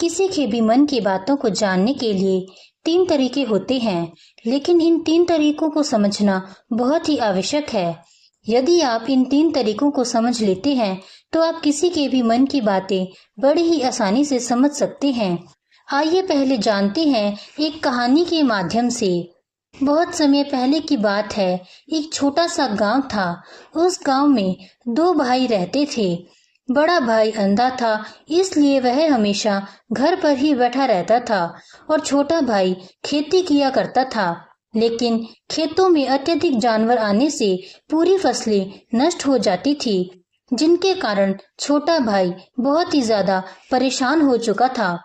किसी के भी मन की बातों को जानने के लिए 3 तरीके होते हैं, लेकिन इन 3 तरीकों को समझना बहुत ही आवश्यक है। यदि आप इन 3 तरीकों को समझ लेते हैं, तो आप किसी के भी मन की बातें बड़ी ही आसानी से समझ सकते हैं। आइए पहले जानते हैं एक कहानी के माध्यम से। बहुत समय पहले की बात है, एक छोटा सा गांव था। उस गांव में 2 भाई रहते थे। बड़ा भाई अंधा था, इसलिए वह हमेशा घर पर ही बैठा रहता था और छोटा भाई खेती किया करता था। लेकिन खेतों में अत्यधिक जानवर आने से पूरी फसलें नष्ट हो जाती थी, जिनके कारण छोटा भाई बहुत ही ज्यादा परेशान हो चुका था।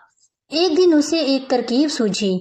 एक दिन उसे एक तरकीब सूझी।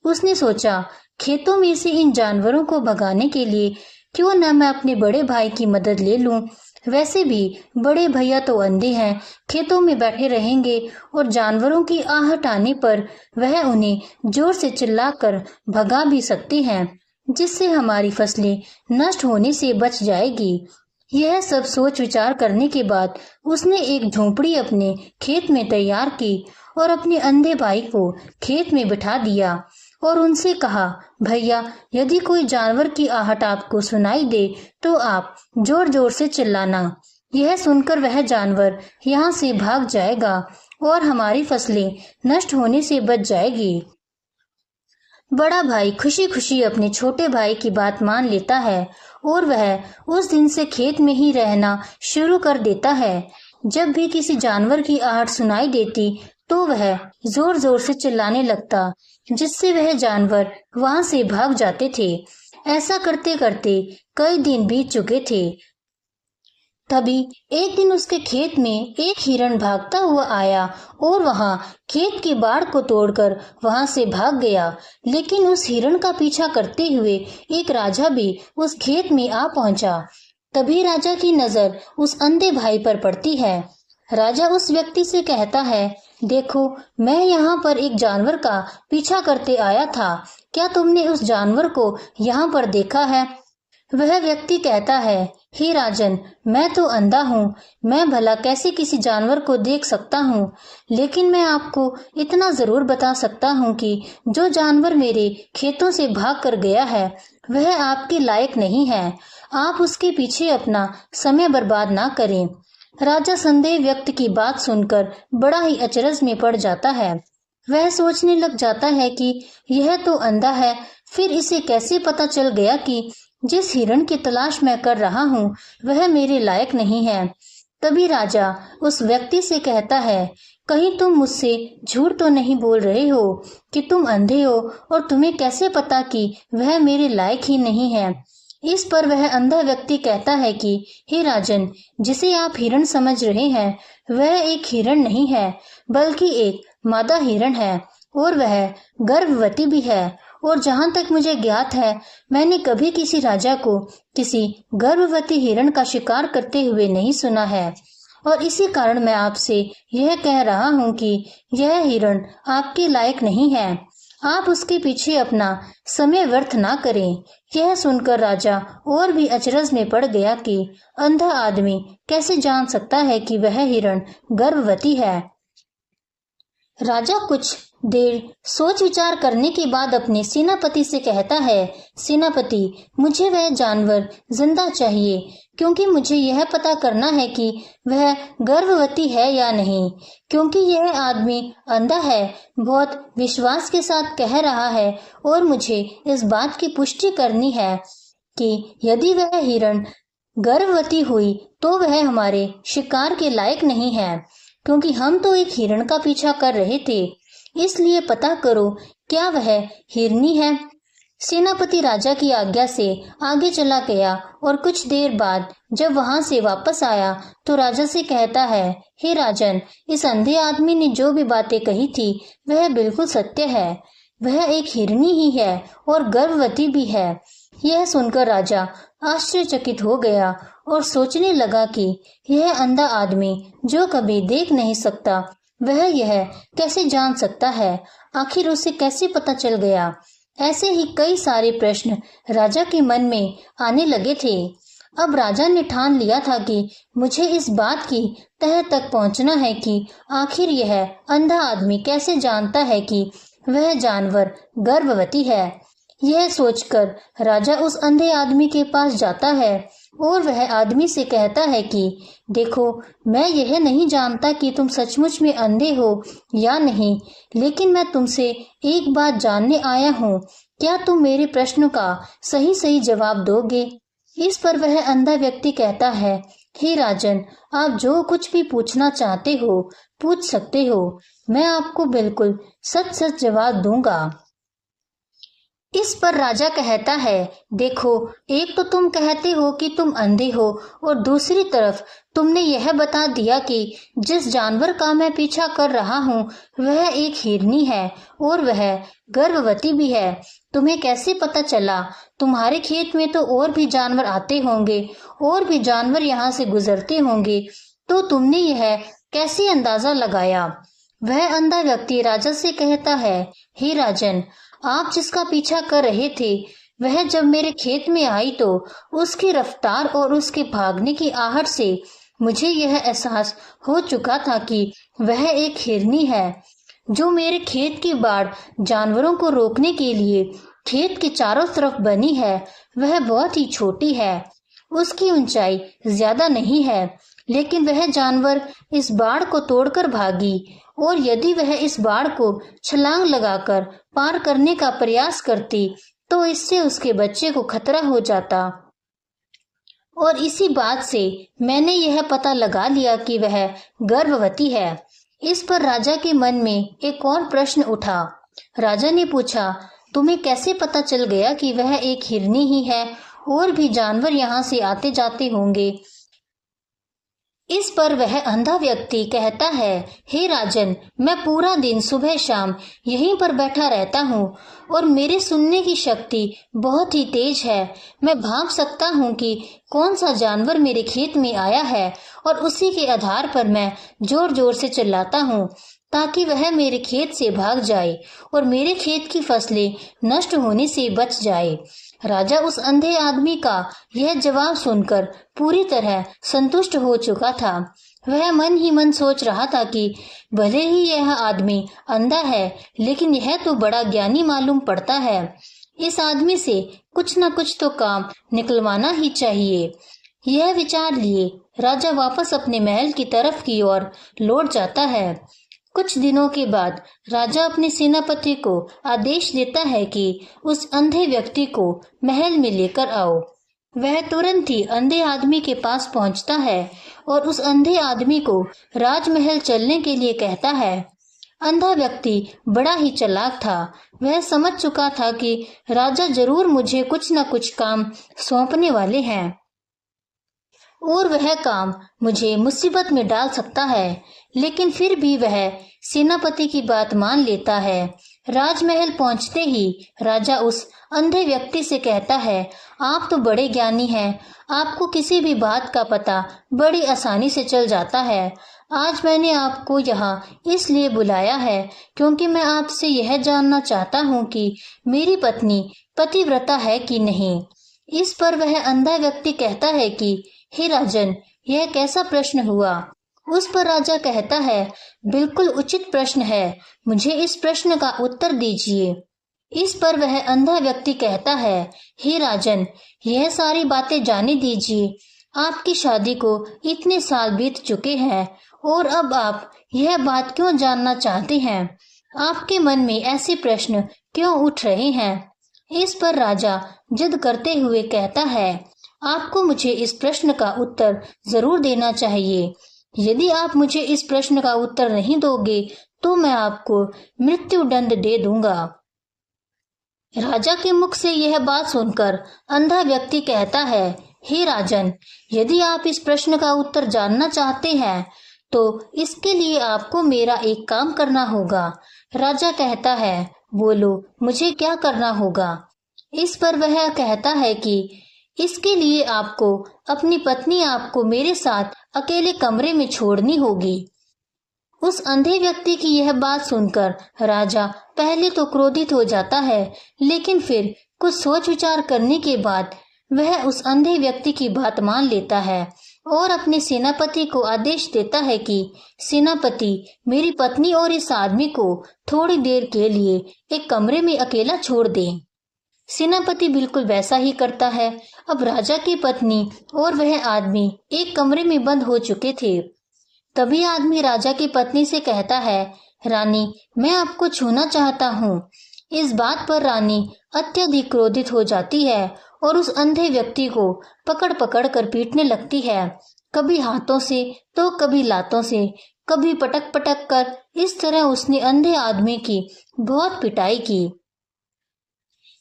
उसने सोचा, खेतों में से इन जानवरों को भगाने के लिए क्यों न मैं अपने बड़े भाई की मदद ले लूं। वैसे भी बड़े भैया तो अंधे हैं, खेतों में बैठे रहेंगे और जानवरों की आहट आने पर वह उन्हें जोर से चिल्लाकर भगा भी सकते हैं, जिससे हमारी फसलें नष्ट होने से बच जाएगी। यह सब सोच विचार करने के बाद उसने एक झोंपड़ी अपने खेत में तैयार की और अपने अंधे भाई को खेत में बिठा दिया और उनसे कहा, भैया, यदि कोई जानवर की आहट आपको सुनाई दे तो आप जोर जोर से चिल्लाना। यह सुनकर वह जानवर यहाँ से भाग जाएगा और हमारी फसलें नष्ट होने से बच जाएगी। बड़ा भाई खुशी खुशी अपने छोटे भाई की बात मान लेता है और वह उस दिन से खेत में ही रहना शुरू कर देता है। जब भी किसी जानवर की आहट सुनाई देती तो वह जोर जोर से चिल्लाने लगता, जिससे वह जानवर वहां से भाग जाते थे। ऐसा करते करते कई दिन बीत चुके थे। तभी एक दिन उसके खेत में एक हिरण भागता हुआ आया और वहां खेत की बाड़ को तोड़कर वहां से भाग गया। लेकिन उस हिरण का पीछा करते हुए एक राजा भी उस खेत में आ पहुंचा। तभी राजा की नजर उस अंधे भाई पर पड़ती है। राजा उस व्यक्ति से कहता है, देखो, मैं यहाँ पर एक जानवर का पीछा करते आया था। क्या तुमने उस जानवर को यहाँ पर देखा है? वह व्यक्ति कहता है, हे राजन, मैं तो अंधा हूँ, मैं भला कैसे किसी जानवर को देख सकता हूँ। लेकिन मैं आपको इतना जरूर बता सकता हूँ कि जो जानवर मेरे खेतों से भाग कर गया है वह आपके लायक नहीं है। आप उसके पीछे अपना समय बर्बाद ना करें। राजा संदेह व्यक्त की बात सुनकर बड़ा ही अचरज में पड़ जाता है। वह सोचने लग जाता है कि यह तो अंधा है, फिर इसे कैसे पता चल गया कि जिस हिरण की तलाश मैं कर रहा हूँ वह मेरे लायक नहीं है। तभी राजा उस व्यक्ति से कहता है, कहीं तुम मुझसे झूठ तो नहीं बोल रहे हो कि तुम अंधे हो और तुम्हें कैसे पता कि वह मेरे लायक ही नहीं है। इस पर वह अंधा व्यक्ति कहता है कि हे राजन, जिसे आप हिरण समझ रहे हैं वह एक हिरण नहीं है, बल्कि एक मादा हिरण है और वह गर्भवती भी है। और जहां तक मुझे ज्ञात है, मैंने कभी किसी राजा को किसी गर्भवती हिरण का शिकार करते हुए नहीं सुना है। और इसी कारण मैं आपसे यह कह रहा हूं कि यह हिरण आपके लायक नहीं है। आप उसके पीछे अपना समय व्यर्थ ना करें। यह सुनकर राजा और भी अचरज में पड़ गया कि अंधा आदमी कैसे जान सकता है कि वह हिरण गर्भवती है। राजा कुछ देर सोच विचार करने के बाद अपने सेनापति से कहता है, सेनापति, मुझे वह जानवर जिंदा चाहिए, क्योंकि मुझे यह पता करना है कि वह गर्भवती है या नहीं। क्योंकि यह आदमी अंधा है, बहुत विश्वास के साथ कह रहा है और मुझे इस बात की पुष्टि करनी है कि यदि वह हिरण गर्भवती हुई तो वह हमारे शिकार के लायक नहीं है। क्योंकि हम तो एक हिरण का पीछा कर रहे थे, इसलिए पता करो क्या वह हिरनी है। सेनापति राजा की आज्ञा से आगे चला गया और कुछ देर बाद जब वहां से वापस आया तो राजा से कहता है, हे राजन, इस अंधे आदमी ने जो भी बातें कही थी वह बिल्कुल सत्य है। वह एक हिरनी ही है और गर्भवती भी है। यह सुनकर राजा आश्चर्यचकित हो गया और सोचने लगा कि यह अंधा आदमी जो कभी देख नहीं सकता वह यह कैसे जान सकता है, आखिर उसे कैसे पता चल गया। ऐसे ही कई सारे प्रश्न राजा के मन में आने लगे थे। अब राजा ने ठान लिया था कि मुझे इस बात की तह तक पहुंचना है कि आखिर यह अंधा आदमी कैसे जानता है कि वह जानवर गर्भवती है। यह सोचकर राजा उस अंधे आदमी के पास जाता है और वह आदमी से कहता है कि देखो, मैं यह नहीं जानता कि तुम सचमुच में अंधे हो या नहीं, लेकिन मैं तुमसे एक बात जानने आया हूँ। क्या तुम मेरे प्रश्न का सही सही जवाब दोगे? इस पर वह अंधा व्यक्ति कहता है, हे राजन, आप जो कुछ भी पूछना चाहते हो पूछ सकते हो। मैं आपको बिल्कुल सच सच जवाब दूंगा। इस पर राजा कहता है, देखो, एक तो तुम कहते हो कि तुम अंधे हो और दूसरी तरफ तुमने यह बता दिया कि जिस जानवर का मैं पीछा कर रहा हूँ वह एक हिरनी है और वह गर्भवती भी है। तुम्हें कैसे पता चला? तुम्हारे खेत में तो और भी जानवर आते होंगे और भी जानवर यहाँ से गुजरते होंगे, तो तुमने यह कैसे अंदाजा लगाया? वह अंधा व्यक्ति राजा से कहता है, हे राजन, आप जिसका पीछा कर रहे थे वह जब मेरे खेत में आई तो उसकी रफ्तार और उसके भागने की आहट से मुझे यह एहसास हो चुका था कि वह एक हिरनी है जो मेरे खेत की बाढ़ जानवरों को रोकने के लिए खेत के चारों तरफ बनी है। वह बहुत ही छोटी है, उसकी ऊंचाई ज्यादा नहीं है, लेकिन वह जानवर इस बाढ़ को तोड़कर भागी और यदि वह इस बाढ़ को छलांग लगाकर पार करने का प्रयास करती तो इससे उसके बच्चे को खतरा हो जाता। और इसी बात से मैंने यह पता लगा लिया कि वह गर्भवती है। इस पर राजा के मन में एक और प्रश्न उठा। राजा ने पूछा, तुम्हें कैसे पता चल गया कि वह एक हिरनी ही है? और भी जानवर यहाँ से आते जाते होंगे। इस पर वह अंधा व्यक्ति कहता है, हे राजन, मैं पूरा दिन सुबह शाम यहीं पर बैठा रहता हूँ और मेरे सुनने की शक्ति बहुत ही तेज है। मैं भांप सकता हूँ कि कौन सा जानवर मेरे खेत में आया है और उसी के आधार पर मैं जोर जोर से चिल्लाता हूँ ताकि वह मेरे खेत से भाग जाए और मेरे खेत की फसलें नष्ट होने से बच जाए। राजा उस अंधे आदमी का यह जवाब सुनकर पूरी तरह संतुष्ट हो चुका था। वह मन ही मन सोच रहा था कि भले ही यह आदमी अंधा है, लेकिन यह तो बड़ा ज्ञानी मालूम पड़ता है। इस आदमी से कुछ न कुछ तो काम निकलवाना ही चाहिए। यह विचार लिए राजा वापस अपने महल की तरफ की ओर लौट जाता है। कुछ दिनों के बाद राजा अपने सेनापति को आदेश देता है कि उस अंधे व्यक्ति को महल में लेकर आओ। वह तुरंत ही अंधे आदमी के पास पहुंचता है और उस अंधे आदमी को राजमहल चलने के लिए कहता है। अंधा व्यक्ति बड़ा ही चालाक था। वह समझ चुका था कि राजा जरूर मुझे कुछ न कुछ काम सौंपने वाले हैं और वह काम मुझे मुसीबत में डाल सकता है, लेकिन फिर भी वह सेनापति की बात मान लेता है। राजमहल पहुंचते ही राजा उस अंधे व्यक्ति से कहता है, आप तो बड़े ज्ञानी हैं, आपको किसी भी बात का पता बड़ी आसानी से चल जाता है। आज मैंने आपको यहाँ इसलिए बुलाया है क्योंकि मैं आपसे यह जानना चाहता हूँ कि मेरी पत्नी पतिव्रता है कि नहीं। इस पर वह अंधा व्यक्ति कहता है कि हे राजन, यह कैसा प्रश्न हुआ? उस पर राजा कहता है, बिल्कुल उचित प्रश्न है, मुझे इस प्रश्न का उत्तर दीजिए। इस पर वह अंधा व्यक्ति कहता है, हे राजन, यह सारी बातें जाने दीजिए। आपकी शादी को इतने साल बीत चुके हैं और अब आप यह बात क्यों जानना चाहते हैं? आपके मन में ऐसे प्रश्न क्यों उठ रहे हैं? इस पर राजा जिद करते हुए कहता है, आपको मुझे इस प्रश्न का उत्तर जरूर देना चाहिए। यदि आप मुझे इस प्रश्न का उत्तर नहीं दोगे तो मैं आपको मृत्यु दंड दे दूंगा। राजा के मुख से यह बात सुनकर अंधा व्यक्ति कहता है, हे राजन, यदि आप इस प्रश्न का उत्तर जानना चाहते हैं तो इसके लिए आपको मेरा एक काम करना होगा। राजा कहता है, बोलो, मुझे क्या करना होगा? इस पर वह कहता है कि इसके लिए आपको अपनी पत्नी आपको मेरे साथ अकेले कमरे में छोड़नी होगी। उस अंधे व्यक्ति की यह बात सुनकर राजा पहले तो क्रोधित हो जाता है, लेकिन फिर कुछ सोच विचार करने के बाद वह उस अंधे व्यक्ति की बात मान लेता है और अपने सेनापति को आदेश देता है कि सेनापति, मेरी पत्नी और इस आदमी को थोड़ी देर के लिए एक कमरे में अकेला छोड़ दें। सेनापति बिल्कुल वैसा ही करता है। अब राजा की पत्नी और वह आदमी एक कमरे में बंद हो चुके थे। तभी आदमी राजा की पत्नी से कहता है, रानी, मैं आपको छूना चाहता हूँ। इस बात पर रानी अत्यधिक क्रोधित हो जाती है और उस अंधे व्यक्ति को पकड़ पकड़ कर पीटने लगती है, कभी हाथों से तो कभी लातों से, कभी पटक पटक कर। इस तरह उसने अंधे आदमी की बहुत पिटाई की।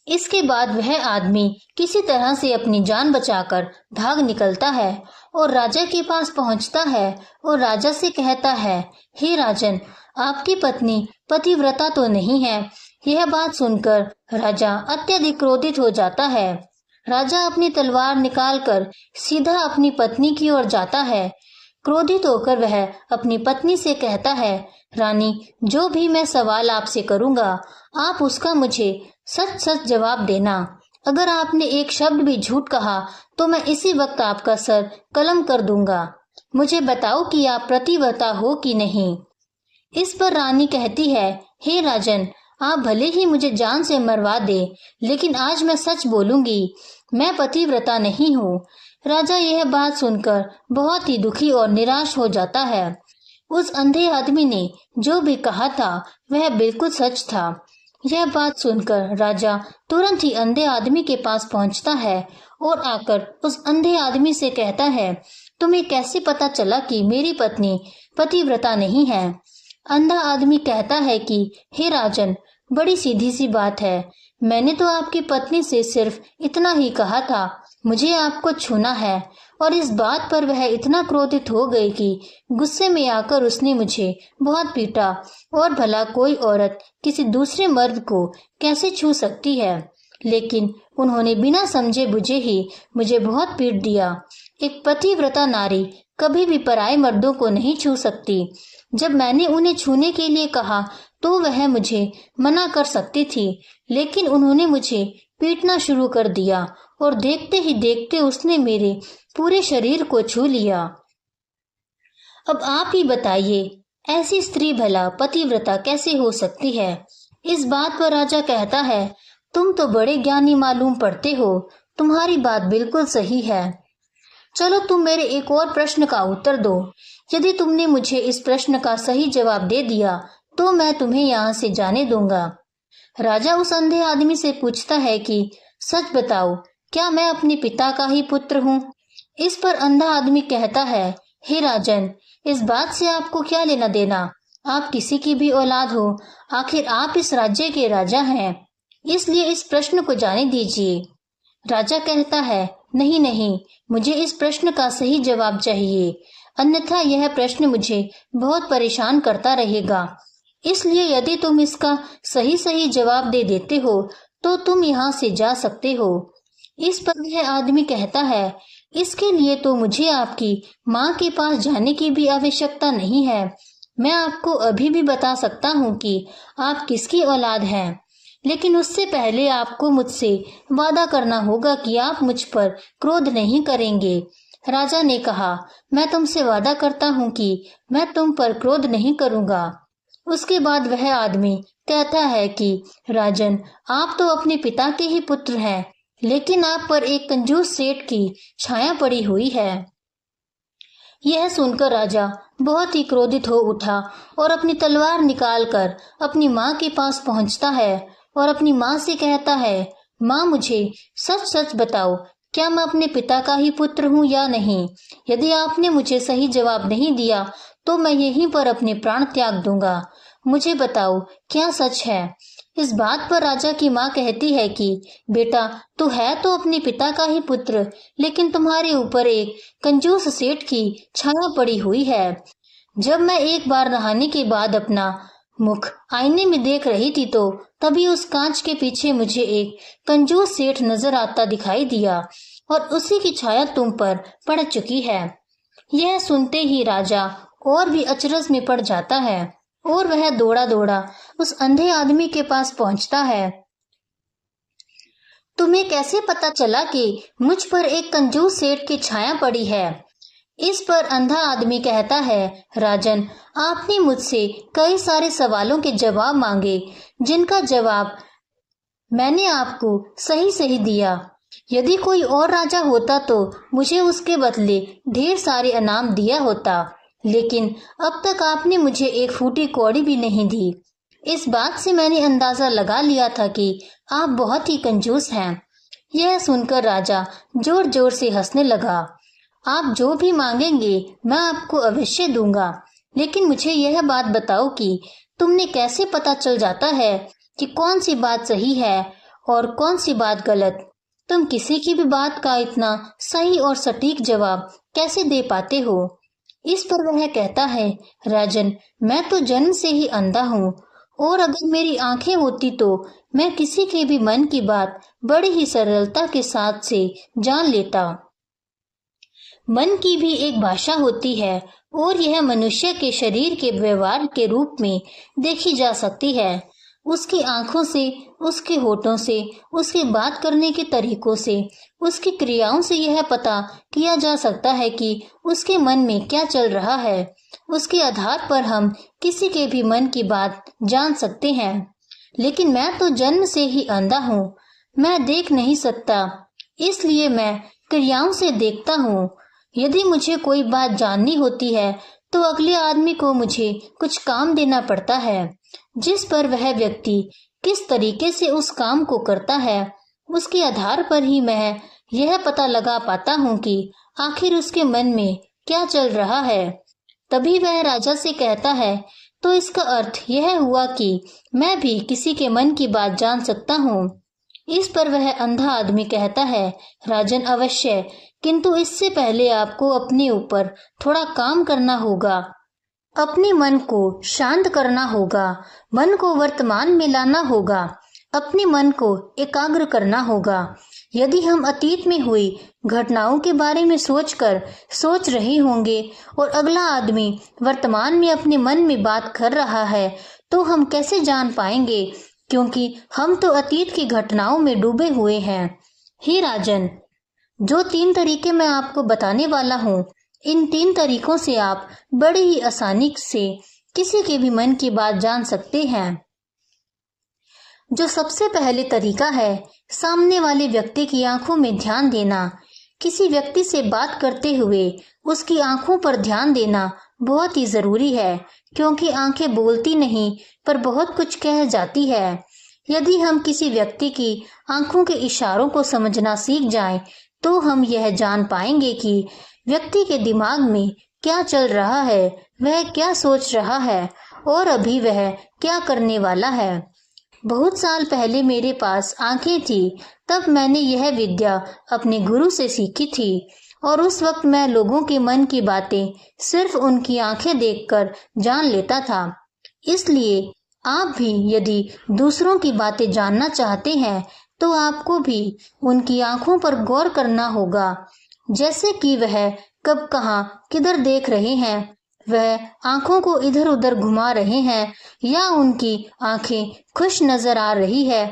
इसके बाद वह आदमी किसी तरह से अपनी जान बचाकर भाग निकलता है और राजा के पास पहुंचता है और राजा से कहता है, हे राजन, आपकी पत्नी पतिव्रता तो नहीं है। यह बात सुनकर राजा अत्यधिक क्रोधित हो जाता है। राजा अपनी तलवार निकालकर सीधा अपनी पत्नी की ओर जाता है। क्रोधित होकर वह अपनी पत्नी से कहता है, रानी, जो भी मैं सवाल आपसे करूंगा, आप उसका मुझे सच सच जवाब देना। अगर आपने एक शब्द भी झूठ कहा तो मैं इसी वक्त आपका सर कलम कर दूंगा। मुझे बताओ कि आप पतिव्रता हो कि नहीं। इस पर रानी कहती है, हे राजन, आप भले ही मुझे जान से मरवा दे, लेकिन आज मैं सच बोलूंगी, मैं पतिव्रता नहीं हूँ। राजा यह बात सुनकर बहुत ही दुखी और निराश हो जाता है। उस अंधे आदमी ने जो भी कहा था वह बिल्कुल सच था। यह बात सुनकर राजा तुरंत ही अंधे आदमी के पास पहुंचता है और आकर उस अंधे आदमी से कहता है, तुम्हें कैसे पता चला कि मेरी पत्नी पतिव्रता नहीं है। अंधा आदमी कहता है कि हे राजन, बड़ी सीधी सी बात है। मैंने तो आपकी पत्नी से सिर्फ इतना ही कहा था, मुझे आपको छूना है। और इस बात पर वह इतना क्रोधित हो गई कि गुस्से में आकर उसने मुझे बहुत पीटा। और भला कोई औरत किसी दूसरे मर्द को कैसे छू सकती है, लेकिन उन्होंने बिना समझे बुझे ही मुझे बहुत पीट दिया। एक पतिव्रता नारी कभी भी पराये मर्दों को नहीं छू सकती। जब मैंने उन्हें छूने के लिए कहा तो वह मुझे मना कर सकती थी, लेकिन उन्होंने मुझे पीटना शुरू कर दिया और देखते ही देखते उसने मेरे पूरे शरीर को छू लिया। अब आप ही बताइए, ऐसी स्त्री भला पतिव्रता कैसे हो सकती है। इस बात पर राजा कहता है, तुम तो बड़े ज्ञानी मालूम पड़ते हो, तुम्हारी बात बिल्कुल सही है। चलो तुम मेरे एक और प्रश्न का उत्तर दो। यदि तुमने मुझे इस प्रश्न का सही जवाब दे दिया तो मैं तुम्हें यहाँ से जाने दूंगा। राजा उस अंधे आदमी से पूछता है कि सच बताओ, क्या मैं अपने पिता का ही पुत्र हूँ। इस पर अंधा आदमी कहता है, हे राजन, इस बात से आपको क्या लेना देना। आप किसी की भी औलाद हो, आखिर आप इस राज्य के राजा हैं, इसलिए इस प्रश्न को जाने दीजिए। राजा कहता है, नहीं नहीं, मुझे इस प्रश्न का सही जवाब चाहिए, अन्यथा यह प्रश्न मुझे बहुत परेशान करता रहेगा। इसलिए यदि तुम इसका सही सही जवाब दे देते हो तो तुम यहाँ से जा सकते हो। इस पर यह आदमी कहता है, इसके लिए तो मुझे आपकी माँ के पास जाने की भी आवश्यकता नहीं है। मैं आपको अभी भी बता सकता हूँ कि आप किसकी औलाद हैं, लेकिन उससे पहले आपको मुझसे वादा करना होगा कि आप मुझ पर क्रोध नहीं करेंगे। राजा ने कहा, मैं तुमसे वादा करता हूँ कि मैं तुम पर क्रोध नहीं करूँगा। उसके बाद वह आदमी कहता है कि राजन, आप तो अपने पिता के ही पुत्र हैं, लेकिन आप पर एक कंजूस सेठ की छाया पड़ी हुई है। यह सुनकर राजा बहुत ही क्रोधित हो उठा और अपनी तलवार निकालकर अपनी माँ के पास पहुंचता है और अपनी माँ से कहता है, माँ, मुझे सच सच बताओ, क्या मैं अपने पिता का ही पुत्र हूँ या नहीं। यदि आपने मुझे सही जवाब नहीं दिया तो मैं यहीं पर अपने प्राण त्याग दूंगा। मुझे बताओ, क्या सच है। इस बात पर राजा की माँ कहती है कि बेटा, तू है तो अपने पिता का ही पुत्र, लेकिन तुम्हारे ऊपर एक कंजूस सेठ की छाया पड़ी हुई है। जब मैं एक बार नहाने के बाद अपना मुख आईने में देख रही थी तो तभी उस कांच के पीछे मुझे एक कंजूस सेठ नजर आता दिखाई दिया और उसी की छाया तुम पर पड़ चुकी है। यह सुनते ही राजा और भी अचरज में पड़ जाता है और वह दौड़ा दौड़ा उस अंधे आदमी के पास पहुंचता है। तुम्हें कैसे पता चला कि मुझ पर एक कंजूस सेठ की छाया पड़ी है? इस पर अंधा आदमी कहता है, राजन, आपने मुझसे कई सारे सवालों के जवाब मांगे, जिनका जवाब मैंने आपको सही सही दिया। यदि कोई और राजा होता तो मुझे उसके बदले ढेर सारे इनाम दिया होता, लेकिन अब तक आपने मुझे एक फूटी कौड़ी भी नहीं दी। इस बात से मैंने अंदाजा लगा लिया था कि आप बहुत ही कंजूस हैं। यह सुनकर राजा जोर जोर से हंसने लगा। आप जो भी मांगेंगे मैं आपको अवश्य दूंगा, लेकिन मुझे यह बात बताओ कि तुमने कैसे पता चल जाता है कि कौन सी बात सही है और कौन सी बात गलत? तुम किसी की भी बात का इतना सही और सटीक जवाब कैसे दे पाते हो? इस पर वह कहता है, राजन, मैं तो जन्म से ही अंधा हूँ, और अगर मेरी आंखें होती तो मैं किसी के भी मन की बात बड़ी ही सरलता के साथ से जान लेता। मन की भी एक भाषा होती है और यह मनुष्य के शरीर के व्यवहार के रूप में देखी जा सकती है। उसकी आंखों से, उसके होठों से, उसके बात करने के तरीकों से, उसकी क्रियाओं से यह पता किया जा सकता है कि उसके मन में क्या चल रहा है। उसके आधार पर हम किसी के भी मन की बात जान सकते हैं। लेकिन मैं तो जन्म से ही अंधा हूँ, मैं देख नहीं सकता, इसलिए मैं क्रियाओं से देखता हूँ। यदि मुझे कोई बात जाननी होती है तो अगले आदमी को मुझे कुछ काम देना पड़ता है, जिस पर वह व्यक्ति किस तरीके से उस काम को करता है, उसके आधार पर ही मैं यह पता लगा पाता हूँ कि आखिर उसके मन में क्या चल रहा है। तभी वह राजा से कहता है, तो इसका अर्थ यह हुआ कि मैं भी किसी के मन की बात जान सकता हूँ। इस पर वह अंधा आदमी कहता है, राजन, अवश्य, किंतु इससे पहले आपको अपने ऊपर थोड़ा काम करना होगा। अपने मन को शांत करना होगा, मन को वर्तमान में लाना होगा, अपने मन को एकाग्र करना होगा। यदि हम अतीत में हुई घटनाओं के बारे में सोच रहे होंगे और अगला आदमी वर्तमान में अपने मन में बात कर रहा है, तो हम कैसे जान पाएंगे, क्योंकि हम तो अतीत की घटनाओं में डूबे हुए हैं। हे राजन, जो 3 तरीके मैं आपको बताने वाला हूँ, इन 3 तरीकों से आप बड़ी ही आसानी से किसी के भी मन की बात जान सकते हैं। जो सबसे पहले तरीका है, सामने वाले व्यक्ति की आंखों में ध्यान देना। किसी व्यक्ति से बात करते हुए उसकी आंखों पर ध्यान देना बहुत ही जरूरी है, क्योंकि आंखें बोलती नहीं पर बहुत कुछ कह जाती है। यदि हम किसी व्यक्ति की आंखों के इशारों को समझना सीख जाएं, तो हम यह जान पाएंगे कि व्यक्ति के दिमाग में क्या चल रहा है, वह क्या सोच रहा है और अभी वह क्या करने वाला है। बहुत साल पहले मेरे पास आंखें थी, तब मैंने यह विद्या अपने गुरु से सीखी थी, और उस वक्त मैं लोगों के मन की बातें सिर्फ उनकी आंखें देखकर जान लेता था। इसलिए आप भी यदि दूसरों की बातें जानना चाहते हैं तो आपको भी उनकी आंखों पर गौर करना होगा, जैसे कि वह कब कहाँ किधर देख रहे हैं, वह आंखों को इधर उधर घुमा रहे हैं या उनकी आंखें खुश नजर आ रही है,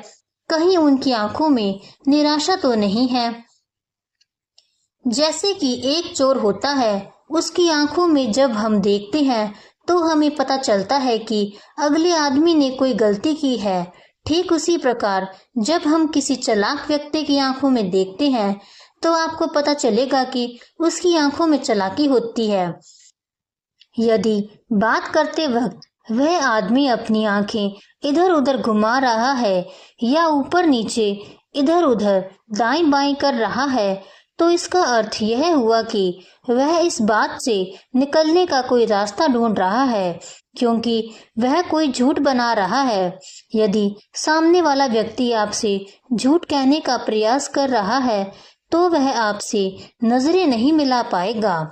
कहीं उनकी आंखों में निराशा तो नहीं है। जैसे कि एक चोर होता है, उसकी आंखों में जब हम देखते हैं तो हमें पता चलता है कि अगले आदमी ने कोई गलती की है। ठीक उसी प्रकार जब हम किसी चालाक व्यक्ति की आंखों में देखते हैं तो आपको पता चलेगा कि उसकी आंखों में चालाकी होती है। यदि बात करते वक्त वह आदमी अपनी आंखें इधर उधर घुमा रहा है या ऊपर नीचे इधर उधर दाएं बाएं कर रहा है, तो इसका अर्थ यह हुआ कि वह इस बात से निकलने का कोई रास्ता ढूंढ रहा है, क्योंकि वह कोई झूठ बना रहा है। यदि सामने वाला व्यक्ति आपसे झूठ कहने का प्रयास कर रहा है तो वह आपसे नजरें नहीं मिला पाएगा।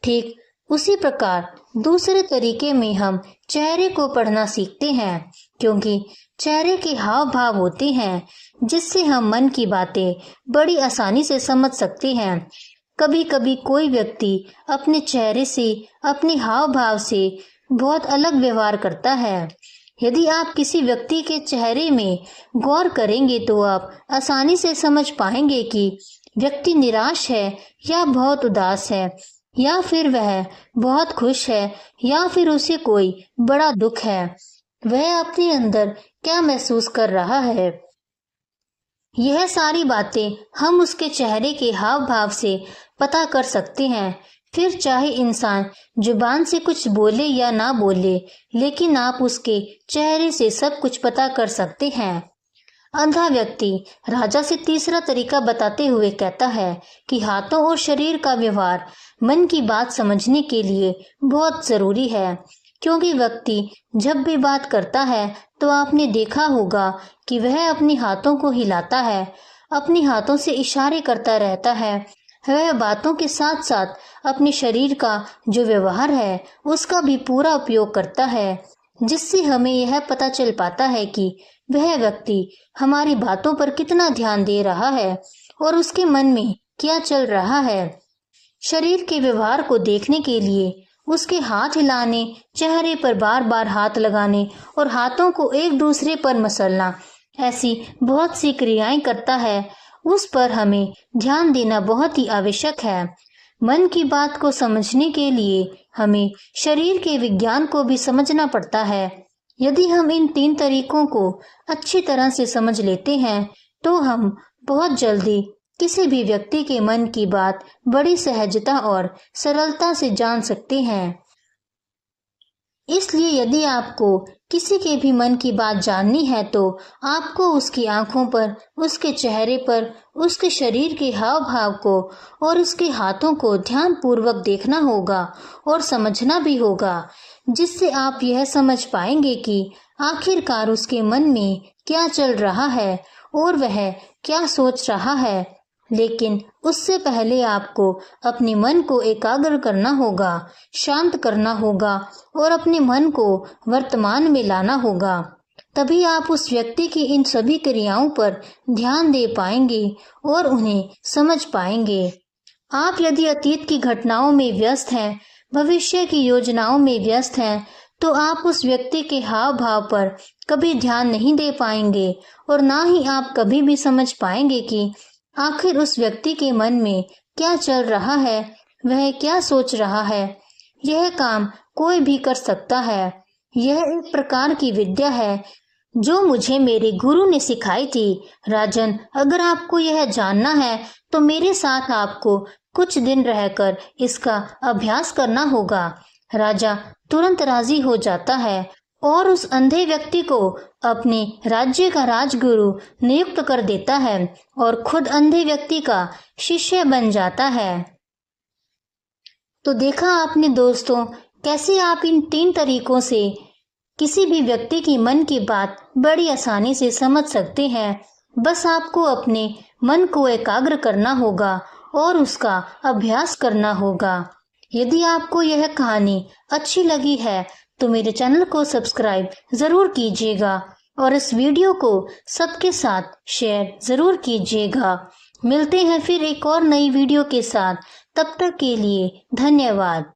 ठीक उसी प्रकार दूसरे तरीके में हम चेहरे को पढ़ना सीखते हैं, क्योंकि चेहरे के हाव भाव होते हैं जिससे हम मन की बातें बड़ी आसानी से समझ सकते हैं। कभी कभी कोई व्यक्ति अपने चेहरे से, अपने हाव भाव से बहुत अलग व्यवहार करता है। यदि आप किसी व्यक्ति के चेहरे में गौर करेंगे तो आप आसानी से समझ पाएंगे कि व्यक्ति निराश है या बहुत उदास है, या फिर वह बहुत खुश है, या फिर उसे कोई बड़ा दुख है। वह अपने अंदर क्या महसूस कर रहा है, यह सारी बातें हम उसके चेहरे के हाव भाव से पता कर सकते हैं। फिर चाहे इंसान जुबान से कुछ बोले या ना बोले, लेकिन आप उसके चेहरे से सब कुछ पता कर सकते हैं। अंधा व्यक्ति राजा से तीसरा तरीका बताते हुए कहता है कि हाथों और शरीर का व्यवहार मन की बात समझने के लिए बहुत जरूरी है, क्योंकि व्यक्ति जब भी बात करता है तो आपने देखा होगा कि वह अपने हाथों को हिलाता है, अपने हाथों से इशारे करता रहता है। वह बातों के साथ साथ अपने शरीर का जो व्यवहार है उसका भी पूरा उपयोग करता है, जिससे हमें यह पता चल पाता है कि वह व्यक्ति हमारी बातों पर कितना ध्यान दे रहा है और उसके मन में क्या चल रहा है। शरीर के व्यवहार को देखने के लिए उसके हाथ हिलाने, चेहरे पर बार बार हाथ लगाने और हाथों को एक दूसरे पर मसलना, ऐसी बहुत सी क्रियाएं करता है, उस पर हमें ध्यान देना बहुत ही आवश्यक है। मन की बात को समझने के लिए हमें शरीर के विज्ञान को भी समझना पड़ता है। यदि हम इन 3 तरीकों को अच्छी तरह से समझ लेते हैं तो हम बहुत जल्दी किसी भी व्यक्ति के मन की बात बड़ी सहजता और सरलता से जान सकते हैं। इसलिए यदि आपको किसी के भी मन की बात जाननी है तो आपको उसकी आंखों पर, उसके चेहरे पर, उसके शरीर के हाव भाव को और उसके हाथों को ध्यानपूर्वक देखना होगा और समझना भी होगा, जिससे आप यह समझ पाएंगे कि आखिरकार उसके मन में क्या चल रहा है और वह क्या सोच रहा है। लेकिन उससे पहले आपको अपने मन को एकाग्र करना होगा, शांत करना होगा और अपने मन को वर्तमान में लाना होगा। तभी आप उस व्यक्ति की इन सभी क्रियाओं पर ध्यान दे पाएंगे और उन्हें समझ पाएंगे। आप यदि अतीत की घटनाओं में व्यस्त हैं, भविष्य की योजनाओं में व्यस्त हैं, तो आप उस व्यक्ति के हाव भाव पर कभी ध्यान नहीं दे पाएंगे और ना ही आप कभी भी समझ पाएंगे कि आखिर उस व्यक्ति के मन में क्या चल रहा है, वह क्या सोच रहा है। यह काम कोई भी कर सकता है। यह एक प्रकार की विद्या है जो मुझे मेरे गुरु ने सिखाई थी। राजन, अगर आपको यह जानना है तो मेरे साथ आपको कुछ दिन रहकर इसका अभ्यास करना होगा। राजा तुरंत राजी हो जाता है और उस अंधे व्यक्ति को अपने राज्य का राजगुरु नियुक्त कर देता है और खुद अंधे व्यक्ति का शिष्य बन जाता है। तो देखा आपने दोस्तों, कैसे आप इन 3 तरीकों से किसी भी व्यक्ति की मन की बात बड़ी आसानी से समझ सकते हैं। बस आपको अपने मन को एकाग्र करना होगा और उसका अभ्यास करना होगा। यदि आपको यह कहानी अच्छी लगी है तो मेरे चैनल को सब्सक्राइब जरूर कीजिएगा और इस वीडियो को सबके साथ शेयर जरूर कीजिएगा। मिलते हैं फिर एक और नई वीडियो के साथ, तब तक के लिए धन्यवाद।